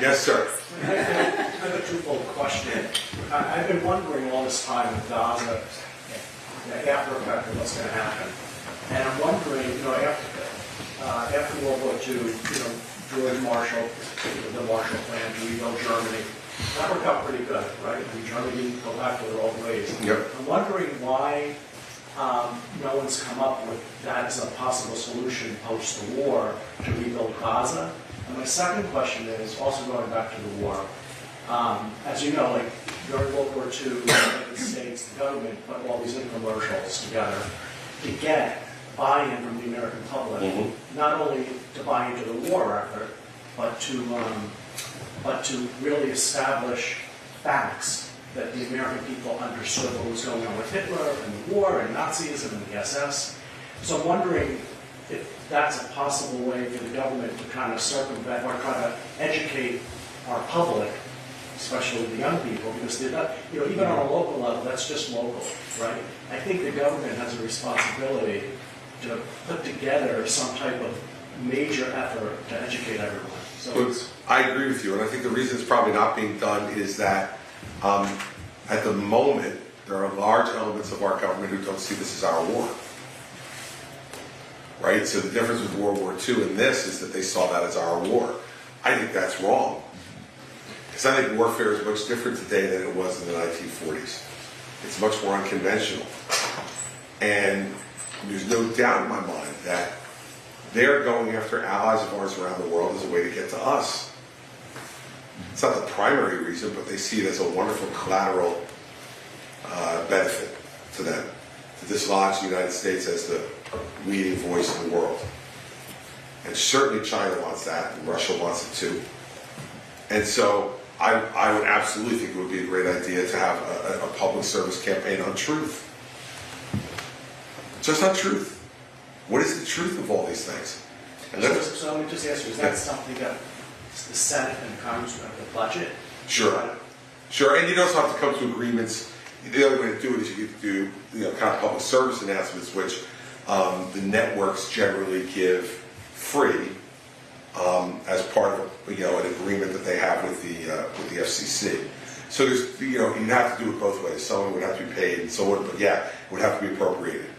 Yes, sir. I have a twofold question. I've been wondering all this time with Gaza, the after effect of what's going to happen. And I'm wondering, after World War II, George Marshall, the Marshall Plan to rebuild Germany, that worked out pretty good, right? I mean, Germany didn't go back to their old ways. Yep. I'm wondering why no one's come up with that as a possible solution post the war to rebuild Gaza. And my second question is, also going back to the war, as you know, like during World War II, the United States, the government put all these infomercials together to get buy-in from the American public, not only to buy into the war effort, but to really establish facts that the American people understood what was going on with Hitler and the war and Nazism and the SS. So I'm wondering if that's a possible way for the government to kind of circumvent or try to educate our public, especially the young people, because they're not, even on a local level, that's just local, right? I think the government has a responsibility to put together some type of major effort to educate everyone. So I agree with you, and I think the reason it's probably not being done is that at the moment, there are large elements of our government who don't see this as our war. Right? So the difference with World War II and this is that they saw that as our war. I think that's wrong. Because I think warfare is much different today than it was in the 1940s. It's much more unconventional. And there's no doubt in my mind that they're going after allies of ours around the world as a way to get to us. It's not the primary reason, but they see it as a wonderful collateral benefit to them, to dislodge the United States as the leading voice in the world. And certainly China wants that, and Russia wants it too. And so I would absolutely think it would be a great idea to have a public service campaign on truth. Just on truth. What is the truth of all these things? And so let me just ask you, is that something that the Senate and Congress have the budget? Sure. Sure, and you also have to come to agreements. The other way to do it is you do kind of public service announcements, which the networks generally give free as part of an agreement that they have with the FCC. So there's you'd have to do it both ways. Someone would have to be paid, and so on. But yeah, it would have to be appropriated.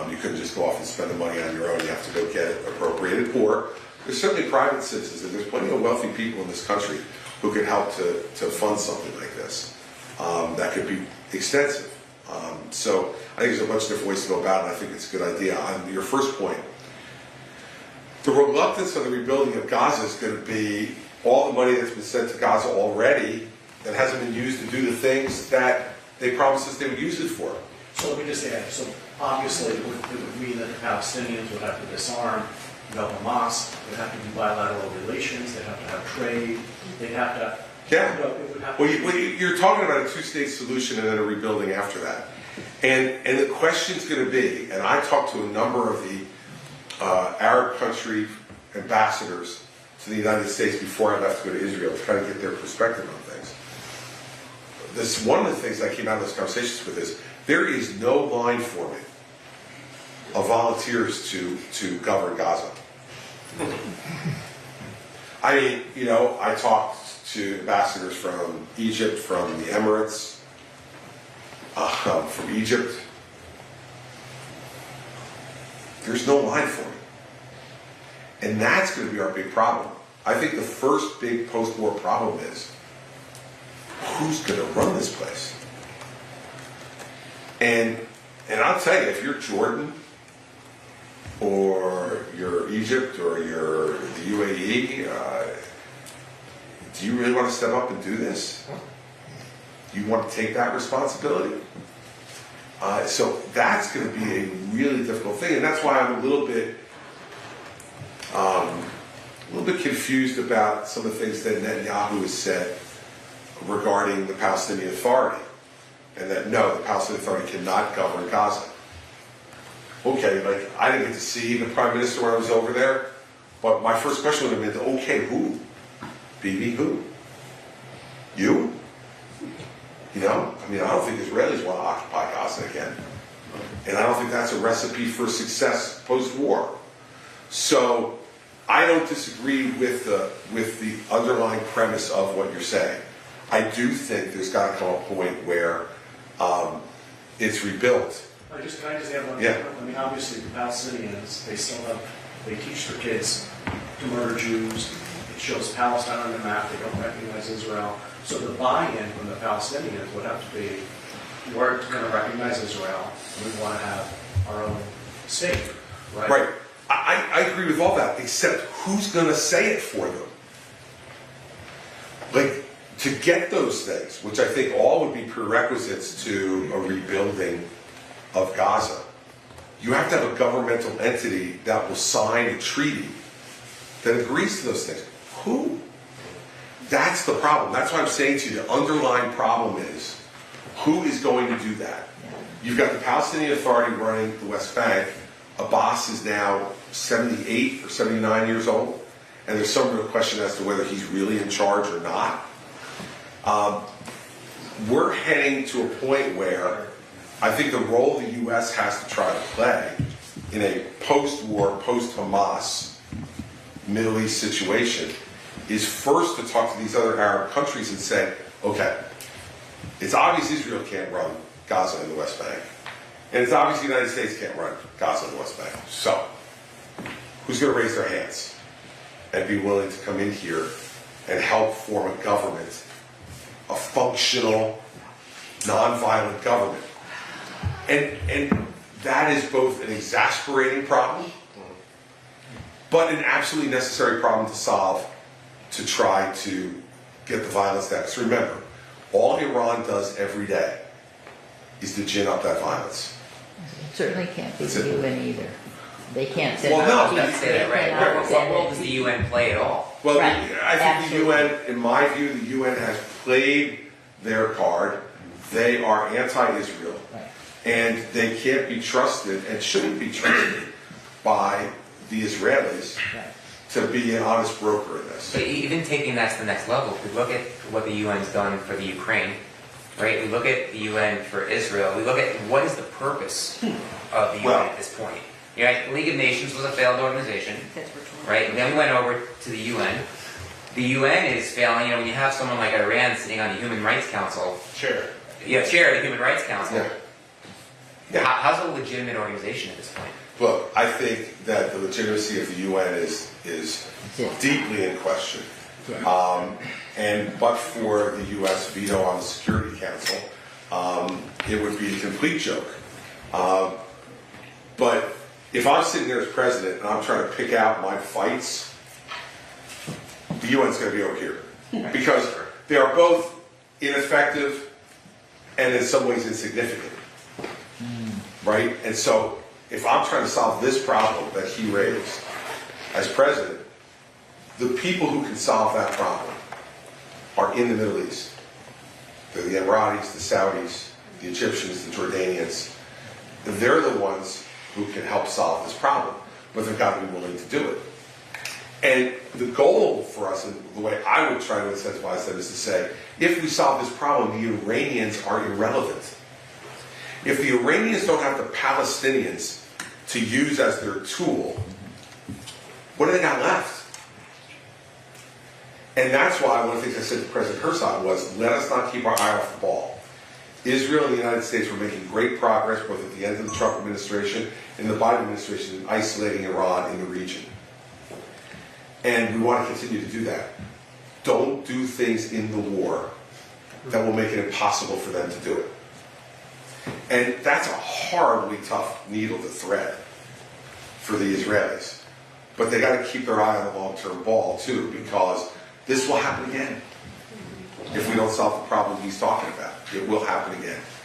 You couldn't just go off and spend the money on your own. You have to go get it appropriated. Or there's certainly private citizens, and there's plenty of wealthy people in this country who could help to fund something like this. That could be extensive. So I think there's a bunch of different ways to go about it, and I think it's a good idea. On your first point, the reluctance of the rebuilding of Gaza is going to be all the money that's been sent to Gaza already that hasn't been used to do the things that they promised us they would use it for. So let me just add, so obviously it would mean that the Palestinians would have to disarm Hamas, there'd have to be bilateral relations, they'd have to have trade, they'd have to... Yeah. You're talking about a two-state solution and then a rebuilding after that. And the question's going to be, and I talked to a number of the Arab country ambassadors to the United States before I left to go to Israel to kind of get their perspective on things. One of the things that came out of those conversations with is there is no line forming of volunteers to govern Gaza. I mean, I talked to ambassadors from Egypt, from the Emirates, from Egypt. There's no line for me. And that's going to be our big problem. I think the first big post-war problem is, who's going to run this place? And I'll tell you, if you're Jordan, or you're Egypt, or you're the UAE, do you really want to step up and do this? Do you want to take that responsibility? So that's going to be a really difficult thing, and that's why I'm a little bit confused about some of the things that Netanyahu has said regarding the Palestinian Authority, and that no, the Palestinian Authority cannot govern Gaza. Okay, I didn't get to see the Prime Minister when I was over there, but my first question would have been, okay, who? Bibi, who? You? I don't think Israelis want to occupy Gaza again. And I don't think that's a recipe for success post-war. So I don't disagree with the underlying premise of what you're saying. I do think there's got to come a point where it's rebuilt. Can I just add one Yeah. thing? I mean, obviously, the Palestinians, they teach their kids to murder Jews. It shows Palestine on the map. They don't recognize Israel. So the buy-in from the Palestinians would have to be, we're going to recognize Israel. We want to have our own state, right? Right. I agree with all that, except who's going to say it for them? Like, to get those things, which I think all would be prerequisites to a rebuilding of Gaza, you have to have a governmental entity that will sign a treaty that agrees to those things. Who? That's the problem. That's why I'm saying to you, the underlying problem is, who is going to do that? You've got the Palestinian Authority running the West Bank. Abbas is now 78 or 79 years old, and there's some real question as to whether he's really in charge or not. We're heading to a point where I think the role the U.S. has to try to play in a post-war, post-Hamas Middle East situation is first to talk to these other Arab countries and say, okay, it's obvious Israel can't run Gaza and the West Bank. And it's obvious the United States can't run Gaza and the West Bank. So, who's going to raise their hands and be willing to come in here and help form a government, a functional, non-violent government? And that is both an exasperating problem, but an absolutely necessary problem to solve to try to get the violence down. Because remember, all Iran does every day is to gin up that violence. It certainly can't be the UN either. They can't say, Well, no, Let's say that, right? What role does the UN play at all? Well, Right. I think Absolutely. the UN, in my view, the UN has played their card. They are anti-Israel, Right. and they can't be trusted and shouldn't be trusted by the Israelis Right. to be an honest broker in this. But even taking that to the next level, if we look at what the UN's done for the Ukraine, right? We look at the UN for Israel. We look at what is the purpose of the UN Well- at this point. You know, the League of Nations was a failed organization, right? And then we went over to the UN. The UN is failing. You know, when you have someone like Iran sitting on the Human Rights Council, Chair. chair of the Human Rights Council. Yeah. Yeah. How's it a legitimate organization at this point? Look, I think that the legitimacy of the UN is Yeah. deeply in question. Yeah. But for the U.S. veto on the Security Council, it would be a complete joke. But if I'm sitting there as president and I'm trying to pick out my fights, the UN's going to be over here. Because they are both ineffective and in some ways insignificant. Right? And so if I'm trying to solve this problem that he raised as president, the people who can solve that problem are in the Middle East. They're the Emiratis, the Saudis, the Egyptians, the Jordanians. They're the ones who can help solve this problem, but they've got to be willing to do it. And the goal for us, and the way I would try to incentivize them, is to say, if we solve this problem, the Iranians are irrelevant. If the Iranians don't have the Palestinians to use as their tool, what do they got left? And that's why one of the things I said to President Herzog was, let us not keep our eye off the ball. Israel and the United States were making great progress both at the end of the Trump administration and the Biden administration in isolating Iran in the region. And we want to continue to do that. Don't do things in the war that will make it impossible for them to do it. And that's a horribly tough needle to thread for the Israelis. But they got to keep their eye on the long-term ball too, because this will happen again. If we don't solve the problem he's talking about, it will happen again.